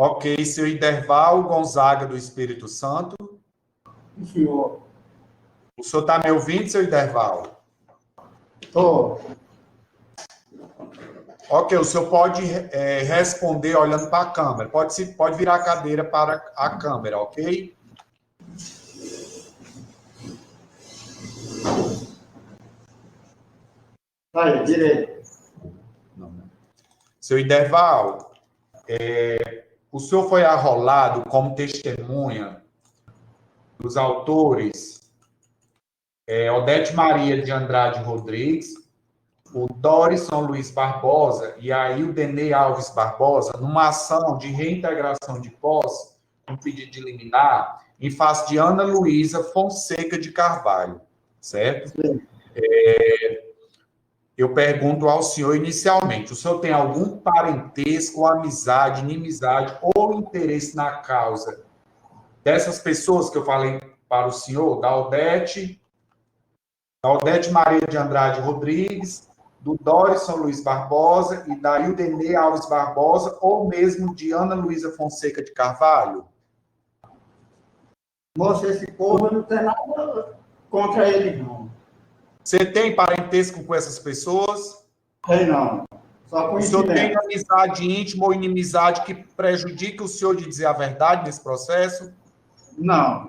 Ok, seu Iderval Gonzaga do Espírito Santo. Senhor. O senhor está me ouvindo, seu Iderval? Estou. Ok, o senhor pode responder olhando para a câmera. Pode virar a cadeira para a câmera, ok? Aí, direito. Seu Iderval, o senhor foi arrolado como testemunha dos autores Odete Maria de Andrade Rodrigues, o Dorison Luiz Barbosa e aí o Denê Alves Barbosa, numa ação de reintegração de posse, um pedido de liminar, em face de Ana Luísa Fonseca de Carvalho, certo? Sim. Eu pergunto ao senhor inicialmente, o senhor tem algum parentesco, amizade, inimizade ou interesse na causa dessas pessoas que eu falei para o senhor, da Odete Maria de Andrade Rodrigues, do Dorison Luiz Barbosa e da Ildenê Alves Barbosa, ou mesmo de Ana Luísa Fonseca de Carvalho? Moça, esse povo não tem nada contra ele, não. Você tem parentesco com essas pessoas? Tem não. Só O senhor tem coincidência. amizade íntima ou inimizade que prejudica o senhor de dizer a verdade nesse processo? Não.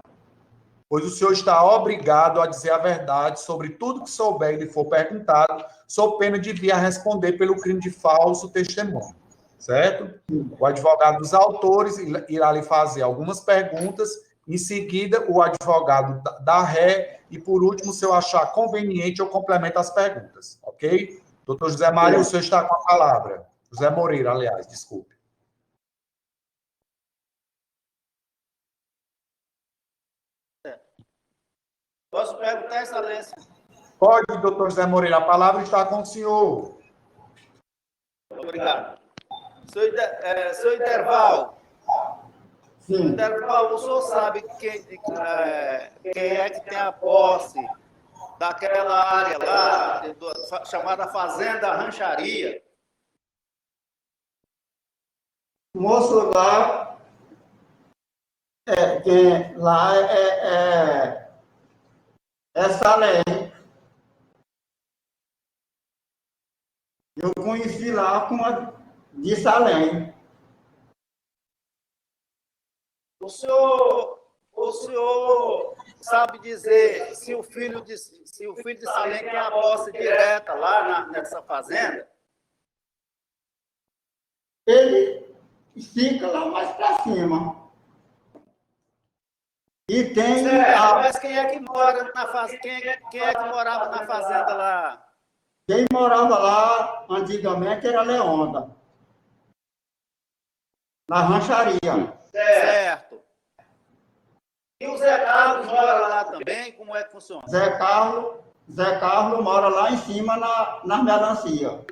Pois o senhor está obrigado a dizer a verdade sobre tudo que souber e lhe for perguntado, sob pena de vir a responder pelo crime de falso testemunho, certo? O advogado dos autores irá lhe fazer algumas perguntas, em seguida o advogado da ré e, por último, se eu achar conveniente, eu complemento as perguntas, ok? Doutor José Mário, o senhor está com a palavra. José Moreira, aliás, desculpe. Posso perguntar, Excelência? Pode, doutor José Moreira, a palavra está com o senhor. Obrigado. Seu Iderval, Sim. Iderval, o senhor sabe quem é que tem a posse daquela área lá, chamada Fazenda Rancharia? Moço, lá é Salém. Eu conheci lá com a de Salém. O senhor sabe dizer se o filho de Salém tem a posse direta lá nessa fazenda? Ele fica lá mais para cima. E tem Mas quem é que mora na fazenda? Quem é que morava na fazenda lá? quem morava lá antigamente era Leonda, na rancharia. Certo. E o Zé Carlos mora lá também? Como é que funciona? Zé Carlos mora lá em cima na melancia.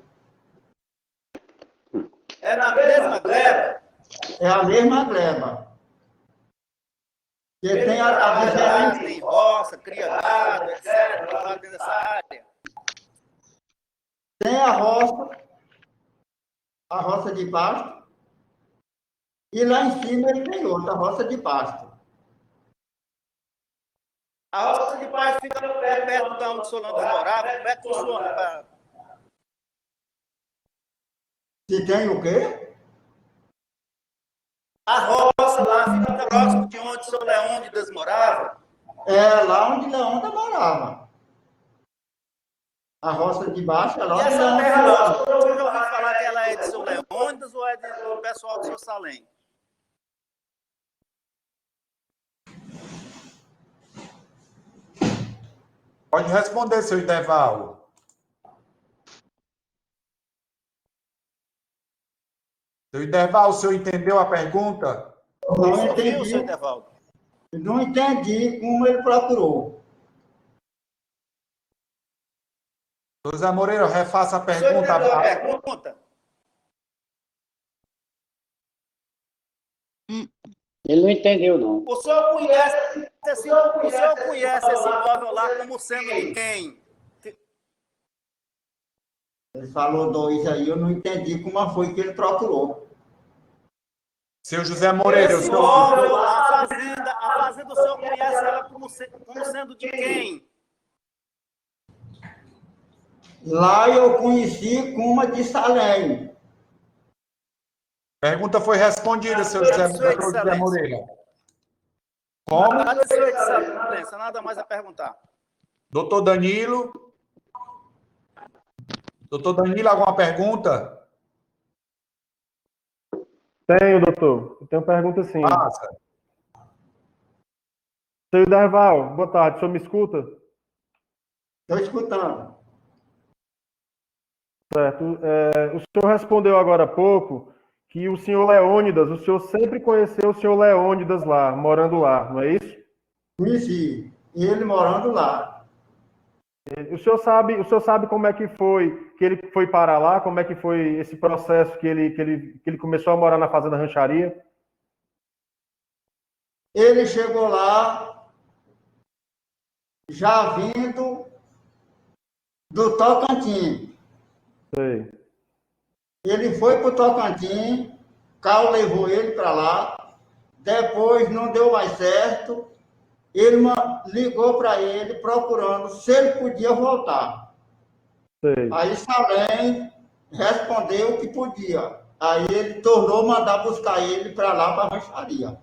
É na mesma gleba? É a mesma gleba. Que tem a diferença. Tem roça, cria gado, etc. Lá dentro dessa área. Tem a roça de pasto, e lá em cima ele tem outra roça de pasto. A roça de paz fica perto de onde o senhor morava. Como é que funciona? Se tem o quê? A roça lá fica próximo de onde o senhor Leônidas morava? É lá onde Leonda morava. A roça de baixo é lá E onde essa Leonda terra, morava. o senhor já ouviu falar que ela é de seu Leônidas ou é do pessoal do seu Salém? Pode responder, seu Iderval. Seu Iderval, o senhor entendeu a pergunta? Não Ouviu, seu entendi, Etevaldo? não entendi como ele procurou. José Moreira, refaça a O senhor entendeu a pergunta. pergunta? Ele não entendeu, não. O senhor conhece esse imóvel lá como sendo de quem? Ele falou dois aí, eu não entendi como foi que ele procurou. Seu José Moreira, o Esse senhor... imóvel, a fazenda, o senhor conhece ela como sendo de quem? Lá eu conheci Cuma de Salém. Pergunta foi respondida, seu José, Sua doutor José Excelência. Moreira. Como? Cadê sua excelência? Nada mais a perguntar. Doutor Danilo? Doutor Danilo, alguma pergunta? Tenho, doutor. Eu tenho pergunta sim. Passa. Seu Derval, boa tarde. O senhor me escuta? Estou escutando. Certo. O senhor respondeu agora há pouco que o senhor Leônidas, o senhor sempre conheceu o senhor Leônidas lá, morando lá, não é isso? Conheci. E ele morando lá. O senhor sabe como é que foi que ele foi parar lá? Como é que foi esse processo que ele começou a morar na Fazenda Rancharia? Ele chegou lá já vindo do Tocantins. Sei. Ele foi para o Tocantins, Cal levou ele para lá, depois não deu mais certo, ele ligou para ele procurando se ele podia voltar. Sei. Aí Salém respondeu que podia. Aí ele tornou mandar buscar ele para lá, para a rancharia.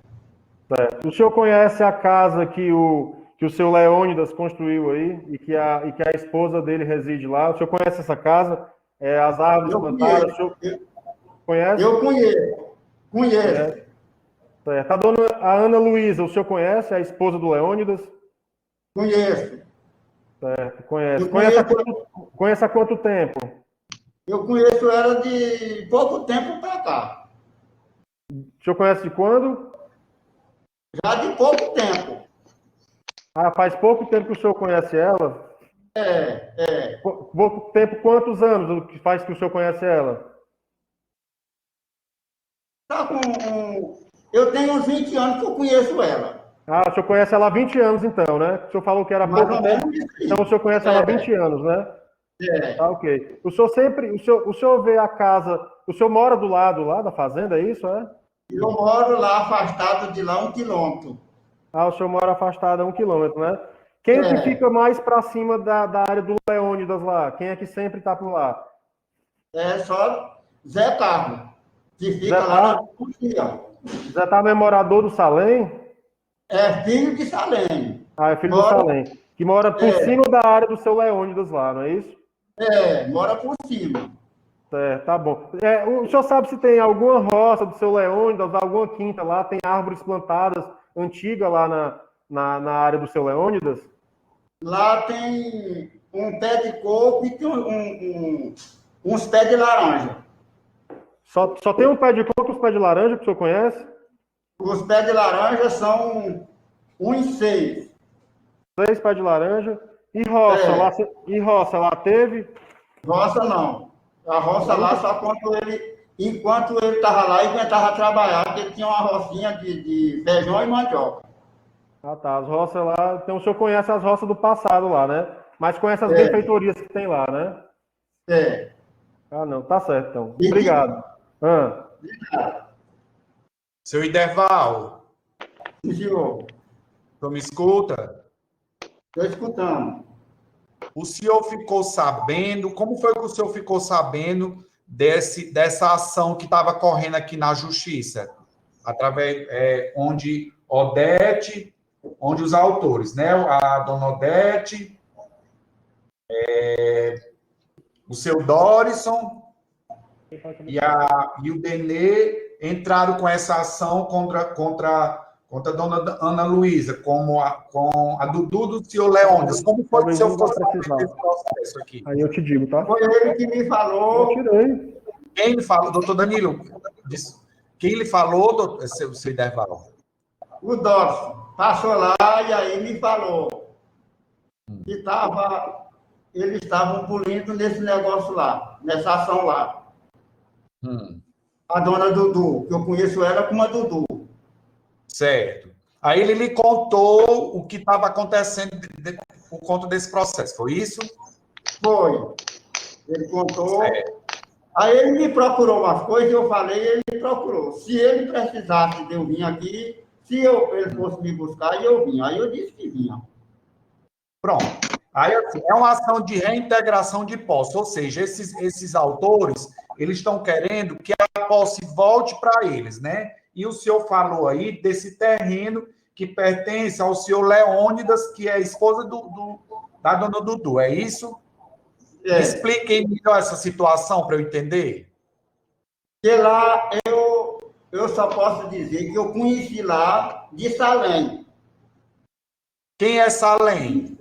O senhor conhece a casa que o seu Leônidas construiu aí e que a esposa dele reside lá? O senhor conhece essa casa? As árvores Eu plantadas? conheço. O senhor conhece? Eu conheço. Conheço. Certo. A Ana Luísa, o senhor conhece? A esposa do Leônidas? Conheço. Certo, conhece. Eu conheço. Conhece há quanto tempo? Eu conheço ela de pouco tempo para cá. O senhor conhece de quando? Já de pouco tempo. Ah, faz pouco tempo que o senhor conhece ela? É. Pouco tempo, quantos anos que faz que o senhor conhece ela? Tá eu tenho uns 20 anos que eu conheço ela. Ah, o senhor conhece ela há 20 anos, então, né? O senhor falou que era Mais pouco ou tempo. menos isso aí. Então o senhor conhece ela há 20 anos, né? Tá, ok. O senhor vê a casa, o senhor mora do lado lá da fazenda, é isso, é? Eu moro lá, afastado de lá 1 quilômetro. Ah, o senhor mora afastado a 1 quilômetro, né? Quem que fica mais para cima da área do Leônidas lá? Quem é que sempre tá por lá? É só Zé Carlos, que fica Zé lá na Carlos? Turquia. Já tá memorador do Salém? É filho de Salém. Ah, é filho do Salém. Que mora por cima da área do seu Leônidas lá, não é isso? Mora por cima. Tá bom. O senhor sabe se tem alguma roça do seu Leônidas, alguma quinta lá, tem árvores plantadas antigas lá na área do seu Leônidas? Lá tem um pé de coco e tem uns pés de laranja. Só tem um pé de coco e os pés de laranja que o senhor conhece? Os pés de laranja são uns 6. 6 pés de laranja. E roça lá teve? Roça não. A roça lá só enquanto ele estava lá e aguentava trabalhar, porque ele tinha uma rocinha de feijão e mandioca. Ah, tá. As roças lá. Então o senhor conhece as roças do passado lá, né? Mas conhece as benfeitorias que tem lá, né? Ah, não. Tá certo, então. Obrigado. Seu Iderval, Sim, senhor. o senhor me escuta? Estou escutando. O senhor ficou sabendo, como foi que o senhor ficou sabendo dessa ação que estava correndo aqui na Justiça? Através, onde os autores, né? A dona Odete, o seu Dorison e o Denê entraram com essa ação contra a dona Ana Luísa, com a Dudu do senhor Leônidas. Como foi que o senhor ficou sabendo desse processo aqui? Aí eu te digo, tá? Foi ele que me falou. Eu tirei. Quem lhe falou, doutor Danilo? Quem lhe falou, seu Iderval? O Dorson passou lá e aí me falou que eles estavam pulindo nesse negócio lá, nessa ação lá. A dona Dudu, que eu conheço ela como a Dudu. Certo. Aí ele lhe contou o que estava acontecendo por conta desse processo, foi isso? Foi. Ele contou. Certo. Aí ele me procurou umas coisas, eu falei, ele me procurou. Se ele precisasse de eu vir aqui, ele fosse me buscar, eu vinha. Aí eu disse que vinha. Pronto. Aí, assim, é uma ação de reintegração de posse, ou seja, esses autores, eles estão querendo que a posse volte para eles, né? E o senhor falou aí desse terreno que pertence ao senhor Leônidas, que é a esposa da dona Dudu, é isso? É. Expliquem melhor essa situação para eu entender. Porque lá eu só posso dizer que eu conheci lá de Salém. Quem é Salém?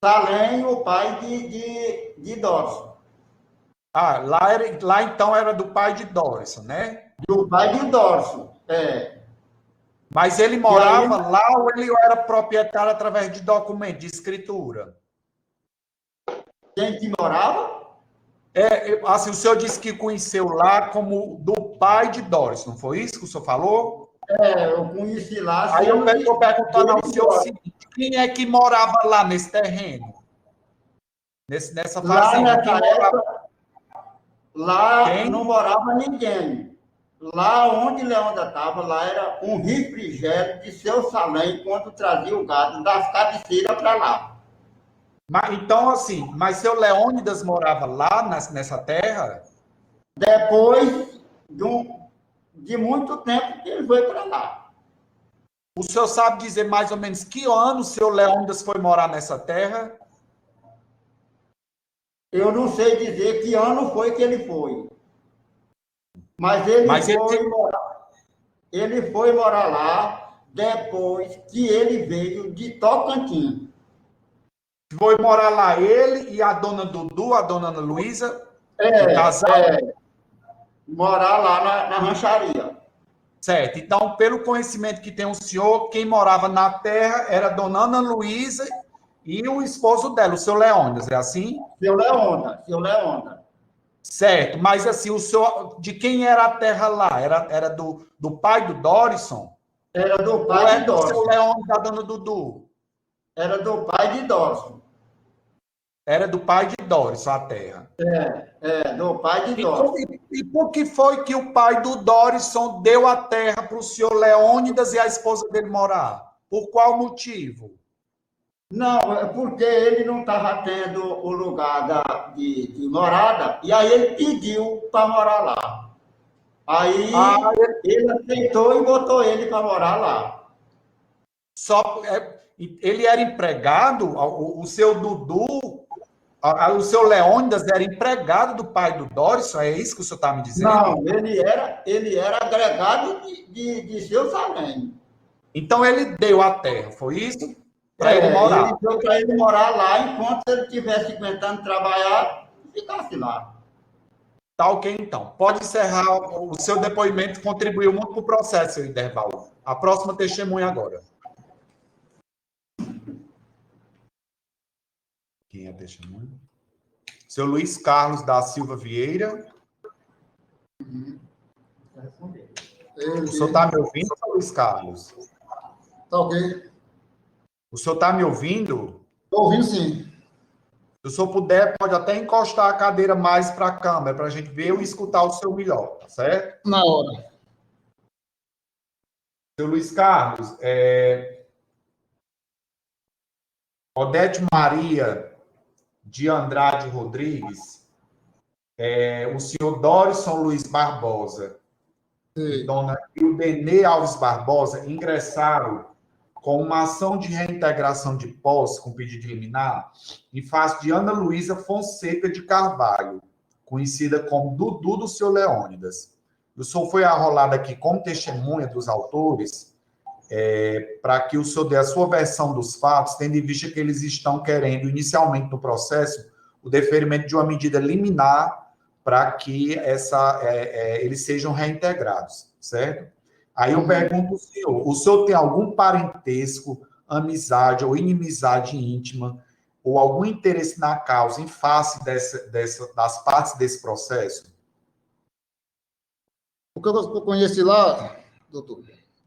Salém, o pai de Doris. Ah, lá então era do pai de Doris, né? Do pai de Doris, é. Mas ele morava lá ou ele era proprietário através de documento, de escritura? Quem que morava? Assim, o senhor disse que conheceu lá como do pai de Doris, não foi isso que o senhor falou? Eu conheci lá. Aí eu estou perguntando ao senhor o seguinte: quem é que morava lá nesse terreno? Nessa fazenda? Lá nessa época, Quem? não morava ninguém. Lá onde Leônida estava, lá era um refrigério de seu Salém, enquanto trazia o gado das cabeceiras para lá. Então, assim, mas seu Leônidas morava lá nessa terra? Depois de muito tempo que ele foi para lá. O senhor sabe dizer mais ou menos que ano o seu Leônidas foi morar nessa terra? Eu não sei dizer que ano foi que ele foi. Mas ele foi morar lá depois que ele veio de Tocantins. Foi morar lá ele e a dona Dudu, a dona Ana Luísa? Casal? Morar lá na rancharia. Certo. Então, pelo conhecimento que tem o senhor, quem morava na terra era a dona Ana Luísa e o esposo dela, o seu Leônidas, é assim? Seu Leônida. Certo. Mas, assim, o senhor, de quem era a terra lá? Era do pai do Dorison? Era do Ou pai era de do Doris. seu Leônidas da dona Dudu? Era do pai de Doris. Era do pai de Dorison, a terra. Do pai de Doris. E por que foi que o pai do Dorison deu a terra para o senhor Leônidas e a esposa dele morar? Por qual motivo? Não, é porque ele não estava tendo o lugar de morada, e aí ele pediu para morar lá. Aí ele aceitou e botou ele para morar lá. Ele era empregado, o seu Dudu, o seu Leônidas era empregado do pai do Dorison, é isso que o senhor está me dizendo? Não, ele era agregado de seu Salém. Então ele deu a terra, foi isso? Para ele morar. Ele deu para ele morar lá enquanto ele estivesse aguentando trabalhar, ficasse lá. Tá ok, então. Pode encerrar o seu depoimento, contribuiu muito para o processo, seu Intervalo. A próxima testemunha agora. Quem é a testemunha? Seu Luiz Carlos da Silva Vieira. O senhor está me ouvindo, seu Luiz Carlos? Tá ok. O senhor está me ouvindo? Estou ouvindo, sim. Se o senhor puder, pode até encostar a cadeira mais para a câmera, para a gente ver e escutar o seu melhor, tá certo? Na hora. Seu Luiz Carlos, Odete Maria de Andrade Rodrigues, o senhor Dorison Luiz Barbosa e dona Ildenê Alves Barbosa ingressaram com uma ação de reintegração de posse com pedido de liminar em face de Ana Luísa Fonseca de Carvalho, conhecida como Dudu do seu Leônidas. O senhor foi arrolado aqui como testemunha dos autores para que o senhor dê a sua versão dos fatos, tendo em vista que eles estão querendo, inicialmente no processo, o deferimento de uma medida liminar para que eles sejam reintegrados, certo? Aí eu pergunto ao o senhor tem algum parentesco, amizade ou inimizade íntima, ou algum interesse na causa em face das partes desse processo? O que eu conheci lá, doutor?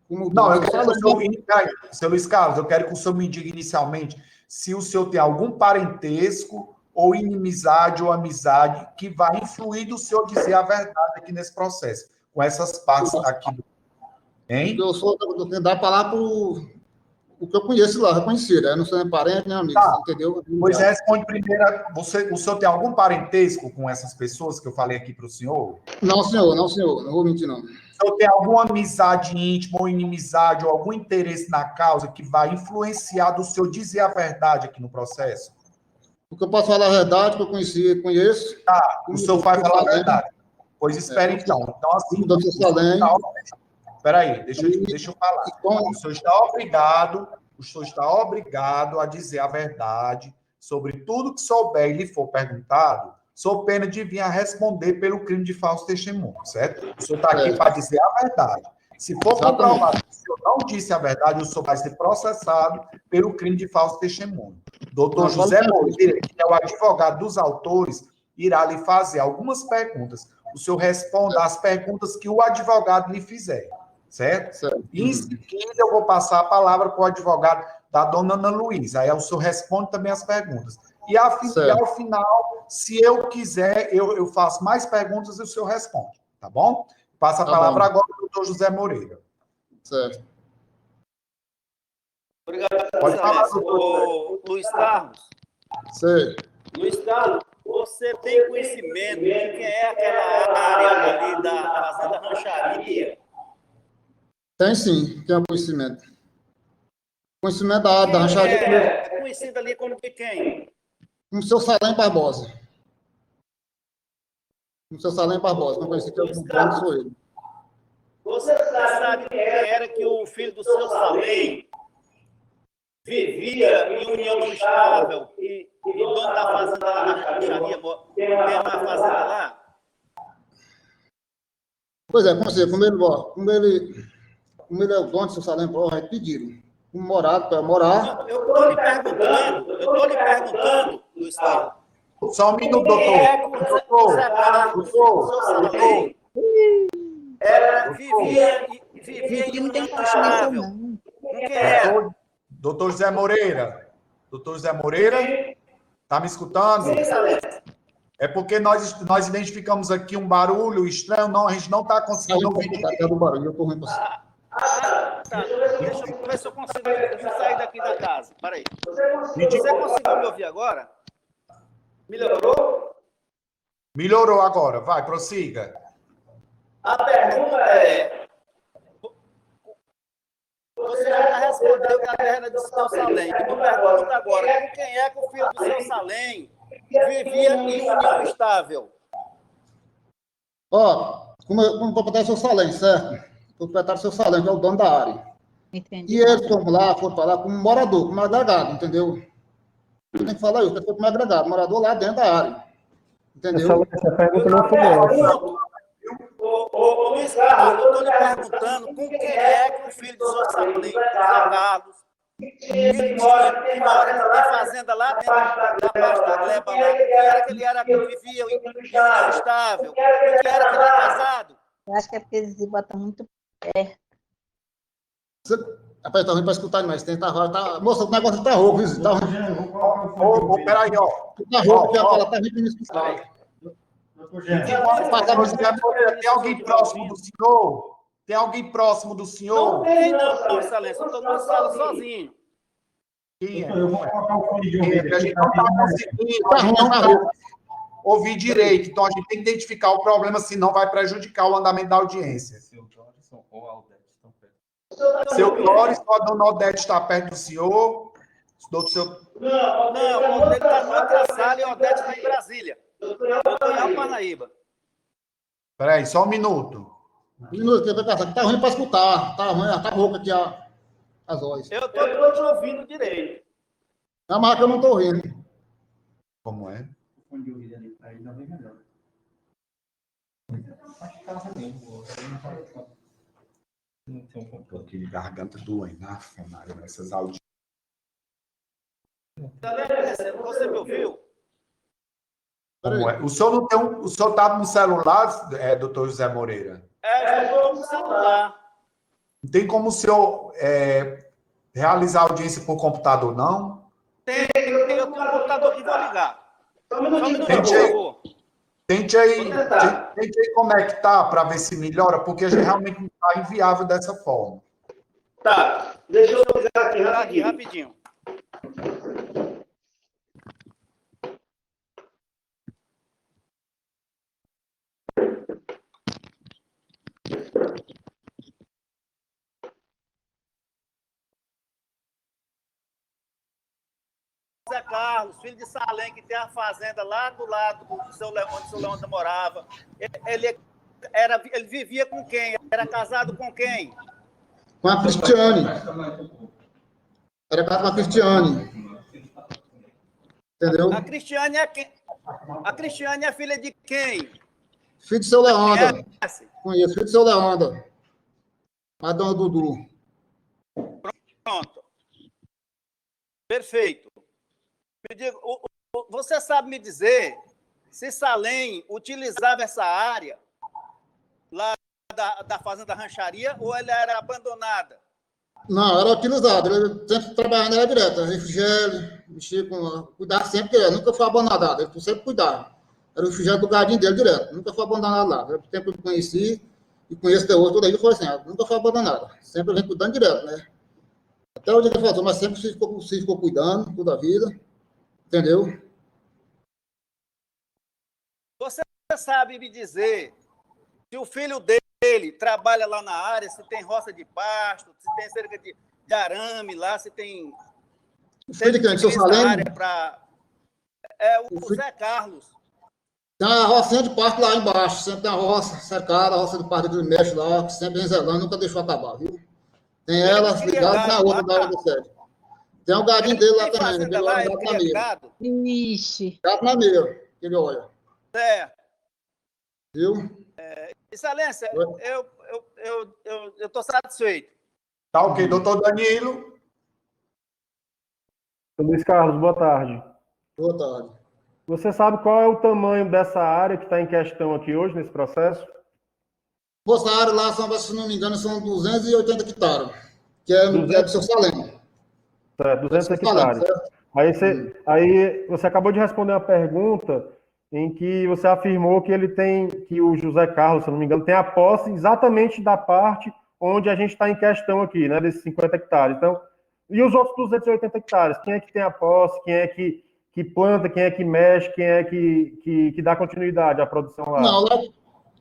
Não, eu quero que o senhor, seu Luiz Carlos, eu quero que o senhor me diga inicialmente se o senhor tem algum parentesco ou inimizade ou amizade que vai influir do senhor dizer a verdade aqui nesse processo, com essas partes aqui. Hein? Eu sou do dar a palavra para o que eu conheço lá, reconhecido. Eu não sou nem parente, nem amigo, Tá. entendeu? Pois responde primeiro. O senhor tem algum parentesco com essas pessoas que eu falei aqui para o senhor? Não, senhor, não, senhor. Não vou mentir, não. O senhor tem alguma amizade íntima ou inimizade ou algum interesse na causa que vai influenciar do senhor dizer a verdade aqui no processo? Porque eu posso falar a verdade, que eu conheço. Tá, o senhor vai falar a verdade. Pois espere então. Então, assim, O doutor Salém. Espera aí, deixa eu falar. O senhor está obrigado a dizer a verdade sobre tudo que souber e lhe for perguntado, sob pena de vir a responder pelo crime de falso testemunho, certo? O senhor está aqui para dizer a verdade. Se for comprovado que o senhor não disse a verdade, o senhor vai ser processado pelo crime de falso testemunho. Doutor José Moreira, que é o advogado dos autores, irá lhe fazer algumas perguntas. O senhor responda às perguntas que o advogado lhe fizer. Certo? E em seguida eu vou passar a palavra para o advogado da dona Ana Luísa. Aí o senhor responde também as perguntas. E ao final, se eu quiser, eu faço mais perguntas e o senhor responde. Tá bom? Passa a palavra agora para o doutor José Moreira. Certo. Obrigado, Pode falar, doutor Luiz Carlos. Sei. Luiz Carlos, você tem conhecimento de quem é aquela área ali da Fazenda Rancharia? Tem sim, tem conhecimento. Conhecimento da área da rancharia. É conhecido ali como de quem? Com o seu Salém Barbosa. Com o seu Salém Barbosa. Não conheci que eu não sou ele. Você sabe quem era que o filho do seu Salém vivia em união estável e dono da fazenda da rancharia, tem uma fazenda lá? Pois é, como ele é o dono do seu Salém Barbosa, aí pediram. Um morado para morar. Eu estou lhe perguntando, Luiz Carlos. Só um minuto, doutor. Doutor. Vivia em união estável. Quem era? Doutor José Moreira. Doutor José Moreira, está me escutando? Sim, é porque nós identificamos aqui um barulho estranho, não, a gente não está conseguindo ouvir. Do barulho, eu estou ruim para tá. Deixa eu ver se eu consigo sair daqui da casa. Peraí. Você conseguiu me ouvir agora? Melhorou? Melhorou agora. Vai, prossiga. A pergunta é... Você já respondeu que a terra era do seu Salém. Eu pergunto agora, com quem é que o filho do seu Salém vivia em união estável? Como proprietário do seu Salém, certo? O proprietário do seu Salém, que é o dono da área. Entendi. E eles foram para lá como morador, como agregado, entendeu? Tem que falar isso, como agregado, morador lá dentro da área. Entendeu? Essa pergunta não foi essa. Ô, Luiz Carlos, eu estou lhe perguntando com quem é que o filho do seu Salém, José Carlos, que mora na fazenda lá dentro da parte da gleba lá, que vivia em união estável, que era que ele era casado? Eu acho que é porque eles botam muito perto. Rapaz, tá ruim para escutar demais. Moça, o negócio tá rouco, viu? Tá ruim. Peraí, ó. Tá rouco, que a palavra tá ruim para me escutar. Tem alguém próximo do senhor? Tem alguém próximo do senhor? Não tem, não, excelência. Eu estou na sala sozinho. Quem é? Eu vou colocar o fone de ouvido. A gente não está conseguindo ouvir direito. Então, a gente tem que identificar o problema, senão vai prejudicar o andamento da audiência. Seu Clóris ou a dona Odete está perto do senhor? Não, o Odete está na outra sala e o Odete está em Brasília. Eu estou em Alpanaíba. Peraí, só um minuto. Tá ruim para escutar. Tá ruim, tá rouco aqui as vozes. Eu estou te ouvindo direito. Na marca eu não estou ouvindo. Como é? O fone de ouvido ali, aí não vem melhor. Acho que tá ruim. Não tem um computador. Aquele garganta doendo, essas audiências. Você me ouviu? Como é? O senhor não tem o senhor está no celular, doutor José Moreira? Eu estou no celular. Não tem como o senhor realizar audiência por computador, não? Eu tenho um computador que vou ligar. Só um minutinho, por Tente aí. favor. Tente aí, Vou tentar. tente aí conectar para ver se melhora, porque realmente não está inviável dessa forma. Tá, deixa eu ligar aqui rapidinho. Zé Carlos, filho de Salém, que tem a fazenda lá do lado do seu Leão, onde o seu Leão morava. Ele vivia com quem? Era casado com quem? Com a Cristiane. Era casado com a Cristiane. Entendeu? A Cristiane é quem? A Cristiane é filha de quem? Filho do seu Leonda. Conhece? Conheço, filho do seu Leonda. A dona Dudu. Pronto. Perfeito. Me diga, você sabe me dizer se Salém utilizava essa área lá da Fazenda Rancharia ou ela era abandonada? Não, era utilizado. Ele sempre trabalhava na área direta. Refrigério, mexia com... Cuidava sempre, porque nunca foi abandonado. Ele sempre cuidava. Era o refrigério do gadinho dele direto. Nunca foi abandonado lá. Era o tempo que eu conheci e conheço até hoje, tudo aí foi assim. Nunca foi abandonado. Sempre vem cuidando direto, né? Até o dia que ele falou, mas sempre se ficou cuidando toda a vida. Entendeu? Você sabe me dizer se o filho dele trabalha lá na área, se tem roça de pasto, se tem cerca de arame lá, se tem... O filho de quem? Seu Salém? É o Zé Carlos. Tem uma rocinha de pasto lá embaixo. Sempre tem a roça cercada, a roça de pasto que ele mexe lá, que sempre vem zelando, nunca deixou acabar, viu? Tem ela ligada na outra da hora do sério. Tem um gadinho dele lá também, né? Ele olha gato na meia. Ixi. Gato na meia, que ele olha. Viu? Excelência, eu estou satisfeito. Tá ok, doutor Danilo? Luiz Carlos, boa tarde. Boa tarde. Você sabe qual é o tamanho dessa área que está em questão aqui hoje, nesse processo? Essa área lá, se não me engano, são 280 hectares, que é do seu Salém. Certo, 200 hectares. Aí você acabou de responder uma pergunta em que você afirmou que ele tem, que o José Carlos, se não me engano, tem a posse exatamente da parte onde a gente está em questão aqui, né, desses 50 hectares. Então, e os outros 280 hectares? Quem é que tem a posse? Quem é que planta? Quem é que mexe? Quem é que dá continuidade à produção lá? Não, lá,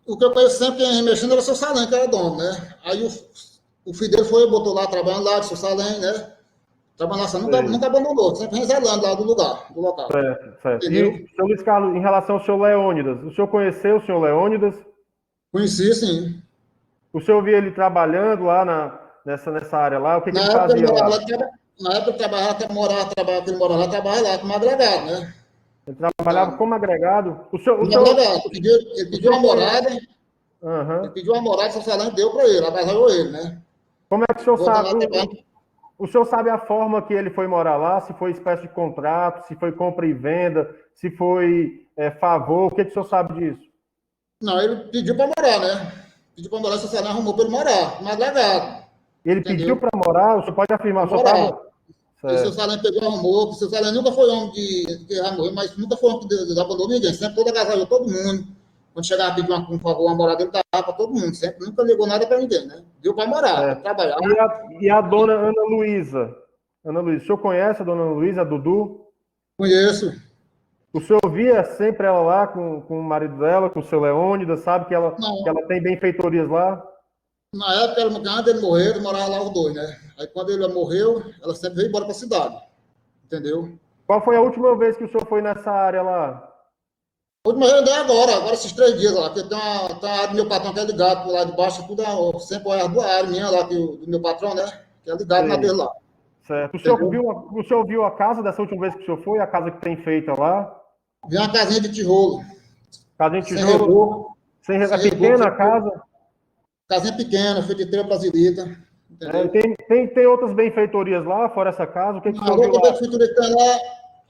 o que eu conheço sempre quem mexendo era o seu Salém, que era dono, né? Aí o filho dele foi, botou lá, trabalhando lá, do seu Salém, né? Trabalhando lá, nunca abandonou, sempre rezelando lá do local. Certo. E, senhor Luiz Carlos, em relação ao senhor Leônidas, o senhor conheceu o senhor Leônidas? Conheci, sim. O senhor via ele trabalhando lá nessa área lá? O que ele fazia lá? Na época que ele morava lá, trabalhava lá como agregado, né? Ele trabalhava como agregado? Ele pediu uma morada, ele pediu uma morada, seu Salém deu para ele, agarrou ele, né? Como é que o senhor sabe? O senhor sabe a forma que ele foi morar lá? Se foi espécie de contrato, se foi compra e venda, se foi favor, o que o senhor sabe disso? Não, ele pediu para morar, né? Pediu para morar, seu Salém arrumou para ele morar, como agregado. Ele pediu para morar? O senhor pode afirmar? O seu Salém pegou e arrumou, o seu Salém nunca foi homem que arrumou, mas nunca foi homem que abandonou ninguém, sempre todo agasalhou todo mundo. Quando chegava a pedir um favor, uma morada, ele dava para todo mundo, sempre nunca ligou nada para ninguém, né? Deu para morar, para trabalhar. E a dona Ana Luísa? O senhor conhece a dona Ana Luísa, a Dudu? Conheço. O senhor via sempre ela lá com o marido dela, com o seu Leônidas, sabe que ela tem benfeitorias lá? Na época, antes dele morrer, ele morava lá os dois, né? Aí quando ele morreu, ela sempre veio embora para a cidade, entendeu? Qual foi a última vez que o senhor foi nessa área lá? A última vez eu agora esses 3 dias lá, porque tem uma área do meu patrão que é ligado por lá de baixo, tudo sempre olha duas áreas minhas lá, do meu patrão, né? Que é ligado na dele lá. Certo. O senhor viu a casa dessa última vez que o senhor foi, a casa que tem feita lá? Vi uma casinha de tijolo. Casinha de tijolo? É pequena a casa? Casinha pequena, feita de telha brasilita. Tem outras benfeitorias lá, fora essa casa? O que o senhor viu lá? A benfeitoria que tem lá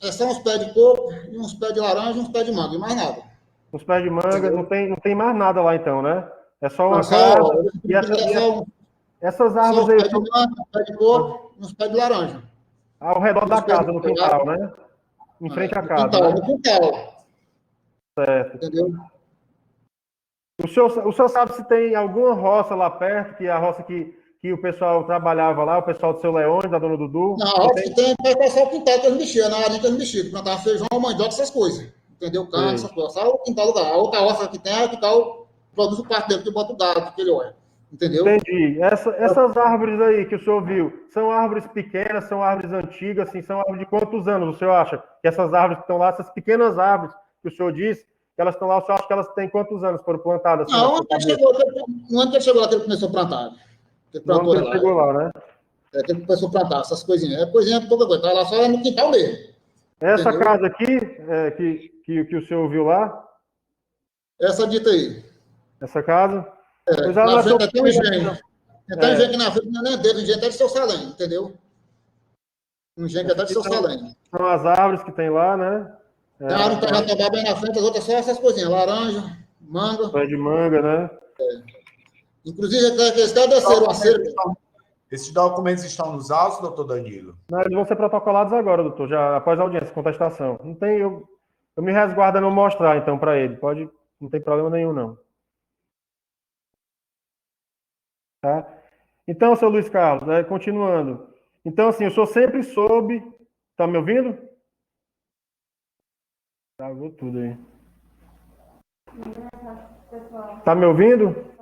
é só uns pés de coco, uns pés de laranja e uns pés de manga, e mais nada. Uns pés de manga, não tem mais nada lá então, né? É só uma casa. Essas árvores aí. Uns pés de manga, uns pés de coco e uns pés de laranja. Ao redor da casa, no quintal, né? em frente à No casa. quintal, Né? no quintal. Certo. Entendeu? O senhor sabe se tem alguma roça lá perto, que é a roça que o pessoal trabalhava lá, o pessoal do seu Leônio, da dona Dudu? Na roça que tem, vai passar o quintal que eles mexiam, na área que eles mexiam, plantava feijão, mandioca, essas coisas. Entendeu? Cana, essas coisas. Só o quintal do gado. A outra roça que tem é o quintal, produz o pasto dele, que bota o gado, que ele olha. Entendeu? Entendi. Essas árvores aí que o senhor viu, são árvores pequenas, são árvores antigas, assim, são árvores de quantos anos o senhor acha? Que essas árvores que estão lá, essas pequenas árvores que o senhor disse, que elas estão lá, o senhor acha que elas têm quantos anos foram plantadas? Assim, Não, no ano que ele chegou lá, que ele começou a plantar. Que ele no ano plantou que ele lá. chegou lá, né? Que ele começou a plantar essas coisinhas. É coisinha pouca coisa. Tá lá só no quintal mesmo. Essa Entendeu? casa aqui, que o senhor viu lá, Essa dita aí. essa casa, pois ela não Na é tão frente até um pequena, engenho. Tem um engenho aqui na frente, não é nem dele, um engenho até de seu Salém, entendeu? Um engenho que é até de seu Salém. são as árvores que tem lá, né? Tem a árvore que já bem na frente, as outras só essas coisinhas, laranja, manga. Pé de manga, né? Inclusive, eles até desceram a cerca. Esses documentos estão nos autos, doutor Danilo? Não, eles vão ser protocolados agora, doutor, já após a audiência, contestação. Não tem, eu me resguardo a não mostrar, então, para ele. Pode, não tem problema nenhum, não. Tá? Então, seu Luiz Carlos, continuando. Então, assim, o senhor sempre soube... Tá me ouvindo? Travou tudo aí. Tá me ouvindo?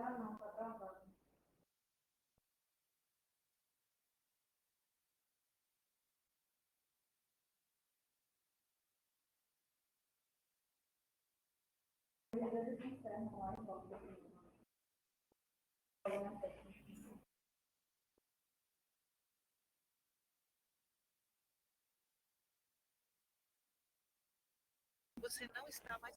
Você não está mais.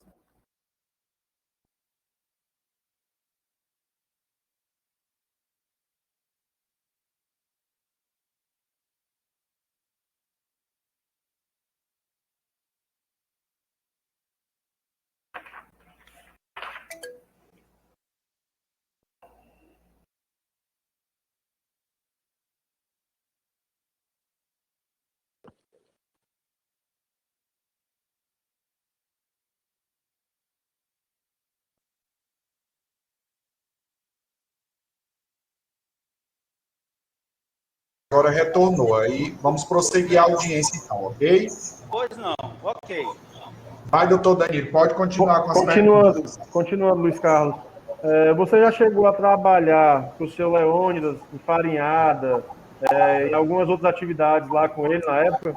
Agora retornou. Aí vamos prosseguir a audiência, então, ok? Pois não, ok. Vai, doutor Danilo, pode continuar com as perguntas. Continuando, Luiz Carlos. Você já chegou a trabalhar com o seu Leônidas, em farinhada, em algumas outras atividades lá com ele na época?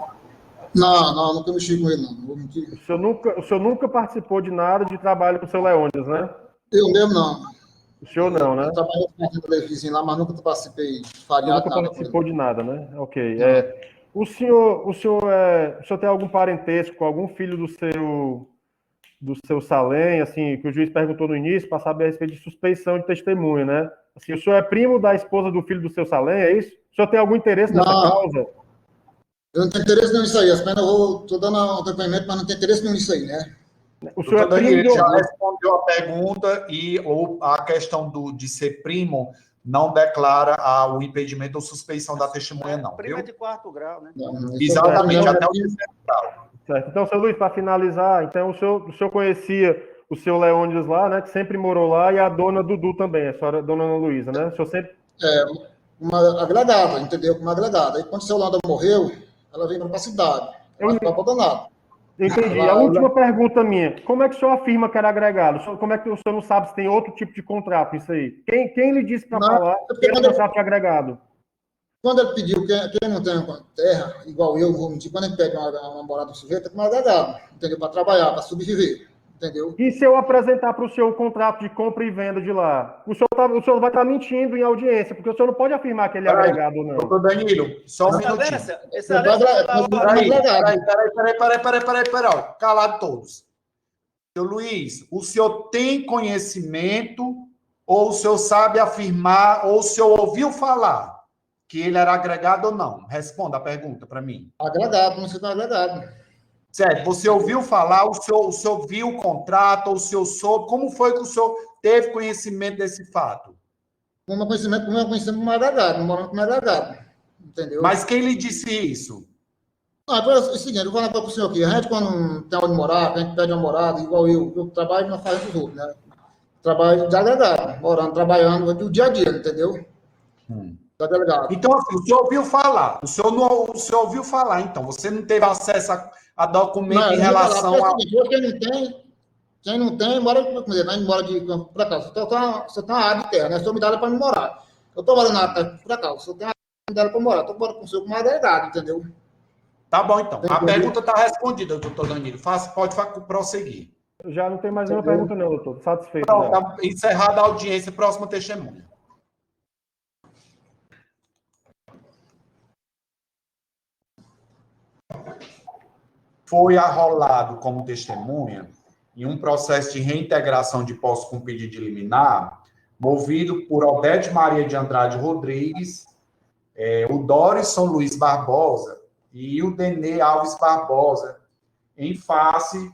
Não, nunca mexi com ele, não. O senhor nunca participou de nada de trabalho com o seu Leônidas, né? Eu mesmo não. O senhor não, né? Eu trabalhei com televisão lá, mas nunca participei de Você farinhada. nunca participou de nada, né? Ok. Não. O senhor tem algum parentesco com algum filho do seu Salém, assim, que o juiz perguntou no início, para saber a respeito de suspeição de testemunha, né? Assim, o senhor é primo da esposa do filho do seu Salém, é isso? O senhor tem algum interesse nessa causa? Eu não tenho interesse nenhum nisso aí. Apenas eu estou dando um depoimento, mas não tenho interesse nenhum nisso aí, né? O senhor Doutor é primo Danilo de já respondeu a pergunta e a questão de ser primo não declara o impedimento ou suspeição da testemunha, não, Prima viu? de quarto grau, né? Exatamente, até o terceiro grau. Certo. Então, seu Luiz, para finalizar, então o senhor conhecia o seu Leônidas lá, né, que sempre morou lá, e a dona Dudu também, a senhora, dona Ana Luísa, né? O senhor sempre... Uma agregada, entendeu? Uma agregada. Aí, quando o seu Landa morreu, ela veio para a cidade. Ela ficou abandonada. Entendi. A última pergunta minha. Como é que o senhor afirma que era agregado? Como é que o senhor não sabe se tem outro tipo de contrato, isso aí? Quem lhe disse para falar que era contrato de agregado? Quando ele pediu, quem não tem terra, igual eu, não vou mentir, quando ele pega uma morada do sujeito, é como agregado, entendeu? Para trabalhar, para sobreviver, entendeu? E se eu apresentar para o senhor o contrato de compra e venda de lá? O senhor vai estar mentindo em audiência, porque o senhor não pode afirmar que ele é agregado ou não. Doutor Danilo, só um minutinho. Peraí, ó. Calado todos. Seu Luiz, o senhor tem conhecimento ou o senhor sabe afirmar ou o senhor ouviu falar que ele era agregado ou não? Responda a pergunta para mim. Agregado, não sei se é agregado. Certo, você ouviu falar, o senhor viu o contrato, ou o senhor soube, como foi que o senhor teve conhecimento desse fato? Como conhecimento como agregado, não morando como agregado, entendeu? Mas quem lhe disse isso? É o seguinte, eu vou falar para o senhor aqui. A gente, quando tem onde morar, a gente pede uma morada, igual eu trabalho na fazenda dos outros, né? Trabalho desagregado, morando, trabalhando do dia a dia, entendeu? Desagregado. Então, assim, o senhor ouviu falar. O senhor ouviu falar, então. Você não teve acesso a documento Não, em eu não vou falar, relação porque é a. o seguinte, quem não tem, mora, como dizer, não mora de campo para cá. Você tem uma área de terra, né? Só me dá para me morar. Eu estou morando na terra para cá, você tem uma área para morar. Estou morando com o senhor como agregado, entendeu? Tá bom, então. A Entendeu? pergunta está respondida, doutor Danilo. Pode prosseguir. Já não tem mais nenhuma pergunta, não, doutor. Satisfeito. Pronto, Já. tá encerrada a audiência. Próxima testemunha. Foi arrolado como testemunha em um processo de reintegração de posse com pedido de liminar, movido por Odete Maria de Andrade Rodrigues, o Dorison Luiz Barbosa e o Denê Alves Barbosa, em face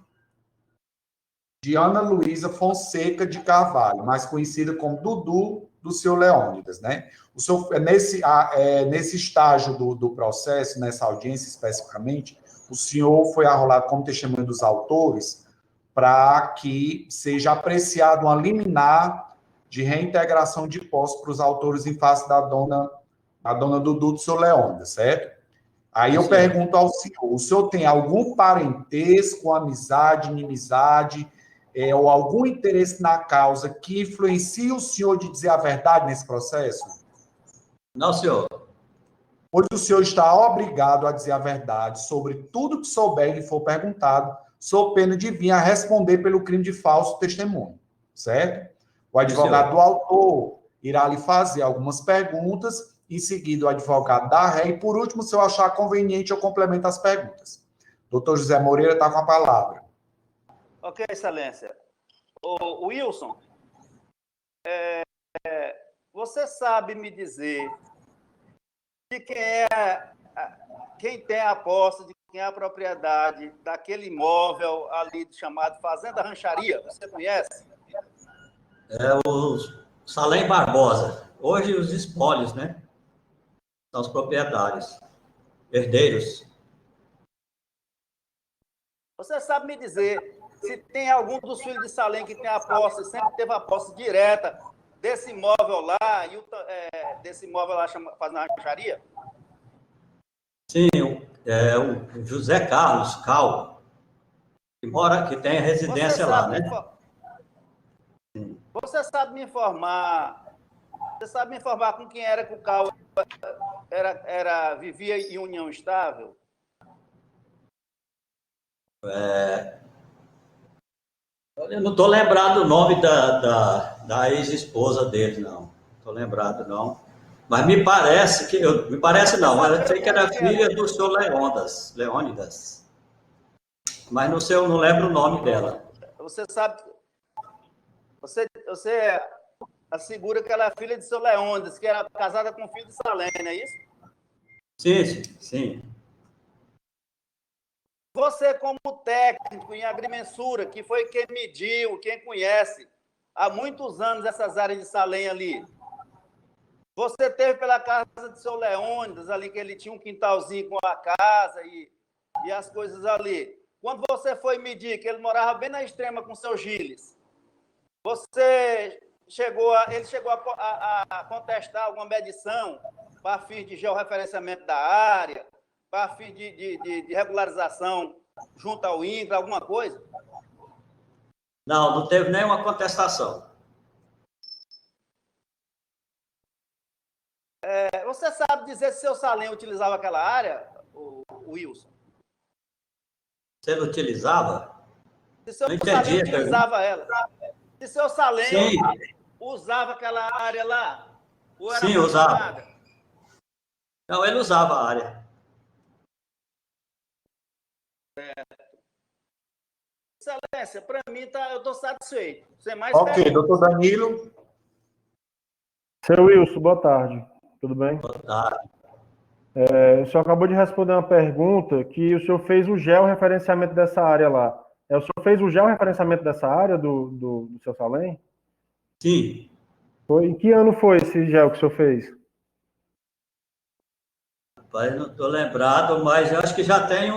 de Ana Luísa Fonseca de Carvalho, mais conhecida como Dudu do seu Leônidas, né? O senhor, nesse estágio do processo, nessa audiência especificamente, o senhor foi arrolado como testemunha dos autores para que seja apreciado uma liminar de reintegração de posse para os autores em face da dona Dudu do seu Leônidas, certo? Aí eu pergunto ao senhor, o senhor tem algum parentesco, amizade, inimizade, ou algum interesse na causa que influencie o senhor de dizer a verdade nesse processo? Não, senhor. Pois o senhor está obrigado a dizer a verdade sobre tudo que souber e lhe for perguntado, sob pena de vir a responder pelo crime de falso testemunho, certo? O advogado do autor irá lhe fazer algumas perguntas, em seguida o advogado da ré, e por último, se eu achar conveniente, eu complemento as perguntas. Doutor José Moreira está com a palavra. Ok, excelência. O Wilson, você sabe me dizer de quem tem a posse, de quem é a propriedade daquele imóvel ali chamado Fazenda Rancharia? Você conhece? É o Salém Barbosa. Hoje os espólios, né? São os proprietários, herdeiros. Você sabe me dizer se tem algum dos filhos de Salém que tem a posse, sempre teve a posse direta desse imóvel lá, desse imóvel lá Fazenda Rancharia? Sim, o José Carlos Cal, que tem residência lá, né? Você sabe me informar com quem era que o Cal vivia em união estável? Eu não estou lembrado o nome da ex-esposa dele, não. Estou lembrado, não. Mas me parece que... me parece não, eu sei que era filha do senhor Leônidas. Mas não lembro o nome dela. Você sabe... Você assegura que ela é filha de seu Leônidas, que era casada com o filho de Salém, não é isso? Sim. Você, como técnico em agrimensura, que foi quem mediu, quem conhece há muitos anos essas áreas de Salém ali, você teve pela casa de seu Leônidas, ali que ele tinha um quintalzinho com a casa e as coisas ali. Quando você foi medir, que ele morava bem na extrema com seu Giles, ele chegou a contestar alguma medição para fins de georreferenciamento da área, para fins de regularização junto ao INCRA, alguma coisa? Não teve nenhuma contestação. Você sabe dizer se seu Salém utilizava aquela área, o Wilson? Se ele utilizava? Se seu Salém utilizava ela? Se seu Salém usava aquela área lá? Sim, usava. Não, ele usava a área. Excelência, para mim, eu estou satisfeito. Sem mais Ok, doutor Danilo. Seu Wilson, boa tarde. Tudo bem? Boa tarde. O senhor acabou de responder uma pergunta que o senhor fez o georreferenciamento dessa área lá. O senhor fez o georreferenciamento dessa área do seu Salém? Sim. Em que ano foi esse gel que o senhor fez? Rapaz, não estou lembrado, mas eu acho que já tem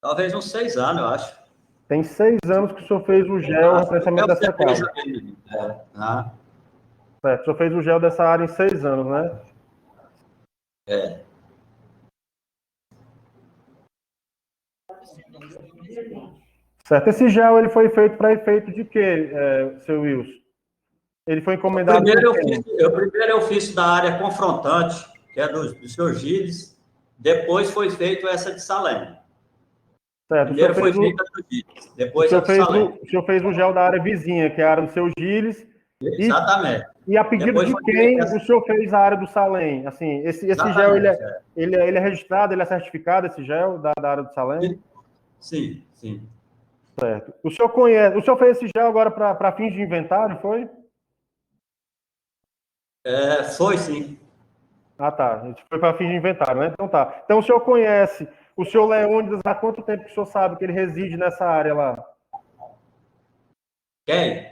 talvez uns 6 anos, eu acho. Tem 6 anos que o senhor fez o gel, o recenseamento dessa casa. Certo, o senhor fez o gel dessa área em 6 anos, né? É. Certo. Esse gel ele foi feito para efeito de quê, seu Wilson? Ele foi encomendado... Primeiro eu fiz da área confrontante, que é do senhor Gilles. Depois foi feito essa de Salem. Certo. Primeiro foi feita do Gilles, depois a de Salem. O senhor fez o gel da área vizinha, que é a área do seu Gilles. Exatamente. E a pedido Depois de quem o senhor fez a área do Salem? Assim, esse gel, ele é registrado, ele é certificado, esse gel da área do Salem? Sim, sim. Certo. O senhor fez esse gel agora para fins de inventário, foi? Foi, sim. Ah, tá. Isso foi para fins de inventário, né? Então tá. Então o senhor conhece o senhor Leônidas, há quanto tempo que o senhor sabe que ele reside nessa área lá? Quem?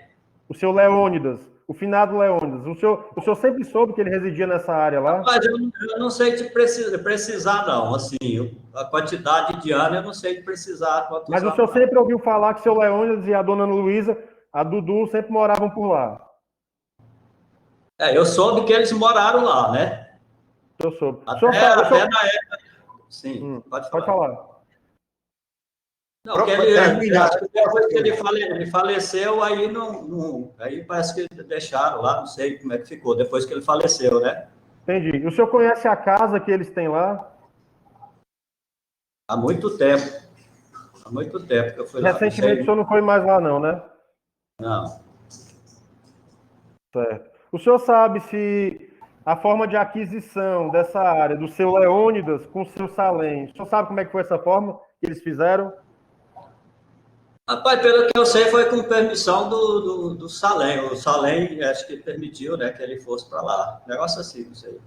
O senhor Leônidas, o finado Leônidas. O senhor sempre soube que ele residia nessa área lá? Mas eu não sei de precisar, não. Assim, a quantidade de anos eu não sei de precisar. Mas o senhor sempre ouviu falar que o senhor Leônidas e a dona Luísa, a Dudu, sempre moravam por lá? Eu soube que eles moraram lá, né? O senhor soube. Até na época. Sim, pode falar. Não, depois que ele faleceu, aí aí parece que deixaram lá, não sei como é que ficou, depois que ele faleceu, né? Entendi. O senhor conhece a casa que eles têm lá? Há muito tempo. Há muito tempo que eu fui lá. Recentemente o senhor não foi mais lá, não, né? Não. Certo. O senhor sabe se a forma de aquisição dessa área, do seu Leônidas com o seu Salem, o senhor sabe como é que foi essa forma que eles fizeram? Rapaz, pelo que eu sei, foi com permissão do Salem. O Salem, acho que permitiu, né, que ele fosse para lá. Negócio assim, não sei.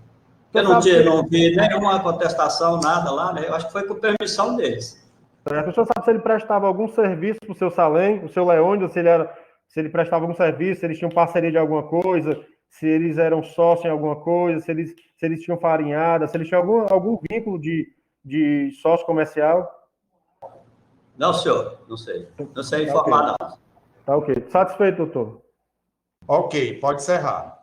Eu não vi nenhuma contestação, nada lá, né? Eu acho que foi com permissão deles. Certo. O senhor sabe se ele prestava algum serviço para o seu Salem, o seu Leônidas, se ele prestava algum serviço, se eles tinham parceria de alguma coisa, se eles eram sócios em alguma coisa, se eles tinham farinhada, se eles tinham algum vínculo de sócio comercial? Não, senhor, não sei. Não sei informar, não. Tá ok. Satisfeito, doutor? Ok, pode encerrar.